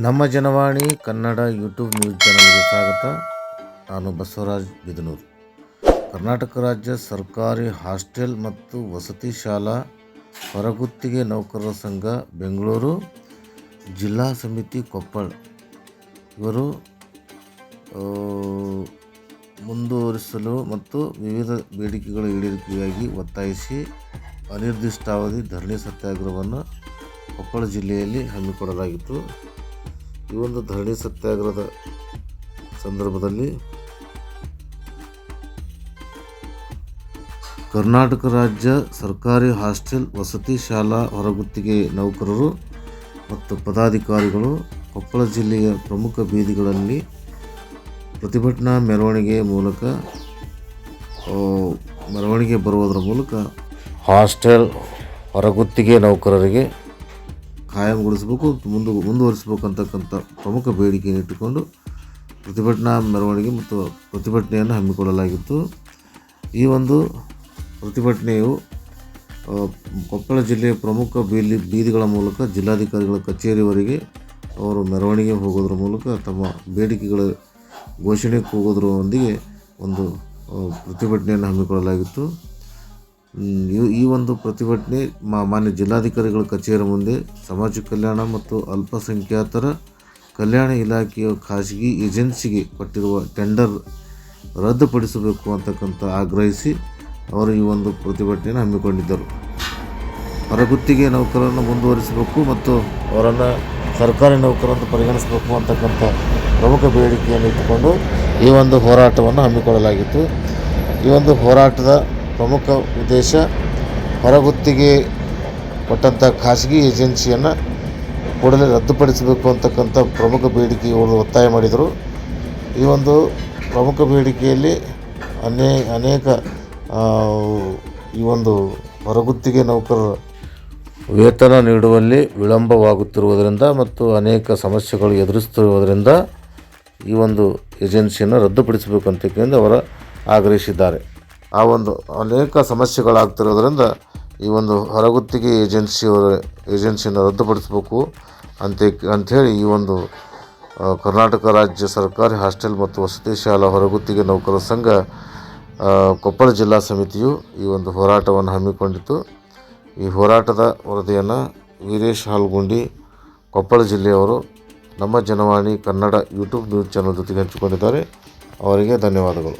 ನಮ್ಮ Janavani Kannada YouTube news ಚಾನಲ್ಗೆ ಸ್ವಾಗತ. ನಾನು ಬಸವರಾಜ್ ಬಿದನೂರು. ಕರ್ನಾಟಕ ರಾಜ್ಯ ಸರ್ಕಾರಿ ಹಾಸ್ಟೆಲ್ ಮತ್ತು ವಸತಿ ಶಾಲಾ ಹೊರಗುತ್ತಿಗೆ ನೌಕರರ ಸಂಘ ಬೆಂಗಳೂರು ಜಿಲ್ಲಾ ಸಮಿತಿ ಕೊಪ್ಪಳ ಇವರು ಮುಂದುವರಿಸಲು ಮತ್ತು ವಿವಿಧ ಬೇಡಿಕೆಗಳ ಈಡೇರಿಕೆಗಾಗಿ ಒತ್ತಾಯಿಸಿ ಅನಿರ್ದಿಷ್ಟಾವಧಿ ಧರಣಿ ಸತ್ಯಾಗ್ರಹವನ್ನು ಕೊಪ್ಪಳ ಜಿಲ್ಲೆಯಲ್ಲಿ ಹಮ್ಮಿಕೊಳ್ಳಲಾಗಿತ್ತು. ಈ ಒಂದು ಧರಣಿ ಸತ್ಯಾಗ್ರಹದ ಸಂದರ್ಭದಲ್ಲಿ ಕರ್ನಾಟಕ ರಾಜ್ಯ ಸರ್ಕಾರಿ ಹಾಸ್ಟೆಲ್ ವಸತಿ ಶಾಲಾ ಹೊರಗುತ್ತಿಗೆ ನೌಕರರು ಮತ್ತು ಪದಾಧಿಕಾರಿಗಳು ಕೊಪ್ಪಳ ಜಿಲ್ಲೆಯ ಪ್ರಮುಖ ಬೀದಿಗಳಲ್ಲಿ ಪ್ರತಿಭಟನಾ ಮೆರವಣಿಗೆ ಬರುವುದರ ಮೂಲಕ ಹಾಸ್ಟೆಲ್ ಹೊರಗುತ್ತಿಗೆ ನೌಕರರಿಗೆ ಕಾಯಂಗೊಳಿಸಬೇಕು, ಮುಂದುವರಿಸಬೇಕು ಅಂತಕ್ಕಂಥ ಪ್ರಮುಖ ಬೇಡಿಕೆಯನ್ನು ಇಟ್ಟುಕೊಂಡು ಪ್ರತಿಭಟನಾ ಮೆರವಣಿಗೆ ಮತ್ತು ಪ್ರತಿಭಟನೆಯನ್ನು ಹಮ್ಮಿಕೊಳ್ಳಲಾಗಿತ್ತು. ಈ ಒಂದು ಪ್ರತಿಭಟನೆಯು ಕೊಪ್ಪಳ ಜಿಲ್ಲೆಯ ಪ್ರಮುಖ ಬೀದಿಗಳ ಮೂಲಕ ಜಿಲ್ಲಾಧಿಕಾರಿಗಳ ಕಚೇರಿವರೆಗೆ ಅವರು ಮೆರವಣಿಗೆ ಹೋಗೋದ್ರ ಮೂಲಕ ತಮ್ಮ ಬೇಡಿಕೆಗಳ ಘೋಷಣೆ ಕೂಗೋದ್ರೊಂದಿಗೆ ಒಂದು ಪ್ರತಿಭಟನೆಯನ್ನು ಹಮ್ಮಿಕೊಳ್ಳಲಾಗಿತ್ತು. ಈ ಒಂದು ಪ್ರತಿಭಟನೆ ಮಾನ್ಯ ಜಿಲ್ಲಾಧಿಕಾರಿಗಳ ಕಚೇರಿ ಮುಂದೆ ಸಮಾಜ ಕಲ್ಯಾಣ ಮತ್ತು ಅಲ್ಪಸಂಖ್ಯಾತರ ಕಲ್ಯಾಣ ಇಲಾಖೆಯ ಖಾಸಗಿ ಏಜೆನ್ಸಿಗೆ ಕೊಟ್ಟಿರುವ ಟೆಂಡರ್ ರದ್ದುಪಡಿಸಬೇಕು ಅಂತಕ್ಕಂಥ ಆಗ್ರಹಿಸಿ ಅವರು ಈ ಒಂದು ಪ್ರತಿಭಟನೆಯನ್ನು ಹಮ್ಮಿಕೊಂಡಿದ್ದರು. ಹೊರಗುತ್ತಿಗೆ ನೌಕರರನ್ನು ಮುಂದುವರಿಸಬೇಕು ಮತ್ತು ಅವರನ್ನು ಸರ್ಕಾರಿ ನೌಕರರಂತ ಪರಿಗಣಿಸಬೇಕು ಅಂತಕ್ಕಂಥ ಪ್ರಮುಖ ಬೇಡಿಕೆಯನ್ನು ಇಟ್ಟುಕೊಂಡು ಈ ಒಂದು ಹೋರಾಟವನ್ನು ಹಮ್ಮಿಕೊಳ್ಳಲಾಗಿತ್ತು. ಈ ಒಂದು ಹೋರಾಟದ ಪ್ರಮುಖ ಉದ್ದೇಶ ಹೊರಗುತ್ತಿಗೆ ಕೊಟ್ಟಂಥ ಖಾಸಗಿ ಏಜೆನ್ಸಿಯನ್ನು ಕೂಡಲೇ ರದ್ದುಪಡಿಸಬೇಕು ಅಂತಕ್ಕಂಥ ಪ್ರಮುಖ ಬೇಡಿಕೆ ಇವರು ಒತ್ತಾಯ ಮಾಡಿದರು. ಈ ಒಂದು ಪ್ರಮುಖ ಬೇಡಿಕೆಯಲ್ಲಿ ಅನೇಕ ಈ ಒಂದು ಹೊರಗುತ್ತಿಗೆ ನೌಕರರ ವೇತನ ನೀಡುವಲ್ಲಿ ವಿಳಂಬವಾಗುತ್ತಿರುವುದರಿಂದ ಮತ್ತು ಅನೇಕ ಸಮಸ್ಯೆಗಳು ಎದುರಿಸುತ್ತಿರುವುದರಿಂದ ಈ ಒಂದು ಏಜೆನ್ಸಿಯನ್ನು ರದ್ದುಪಡಿಸಬೇಕಂತ ಅವರು ಆಗ್ರಹಿಸಿದ್ದಾರೆ. ಆ ಒಂದು ಅನೇಕ ಸಮಸ್ಯೆಗಳಾಗ್ತಿರೋದ್ರಿಂದ ಈ ಒಂದು ಹೊರಗುತ್ತಿಗೆ ಏಜೆನ್ಸಿಯನ್ನು ರದ್ದುಪಡಿಸಬೇಕು ಅಂಥೇಳಿ ಈ ಒಂದು ಕರ್ನಾಟಕ ರಾಜ್ಯ ಸರ್ಕಾರಿ ಹಾಸ್ಟೆಲ್ ಮತ್ತು ವಸತಿ ಶಾಲಾ ಹೊರಗುತ್ತಿಗೆ ನೌಕರರ ಸಂಘ ಕೊಪ್ಪಳ ಜಿಲ್ಲಾ ಸಮಿತಿಯು ಈ ಒಂದು ಹೋರಾಟವನ್ನು ಹಮ್ಮಿಕೊಂಡಿತ್ತು. ಈ ಹೋರಾಟದ ವರದಿಯನ್ನು ವೀರೇಶ್ ಹಾಲ್ಗುಂಡಿ ಕೊಪ್ಪಳ ಜಿಲ್ಲೆಯವರು ನಮ್ಮ Janavani Kannada YouTube news channel ಜೊತೆಗೆ ಹಂಚಿಕೊಂಡಿದ್ದಾರೆ. ಅವರಿಗೆ ಧನ್ಯವಾದಗಳು.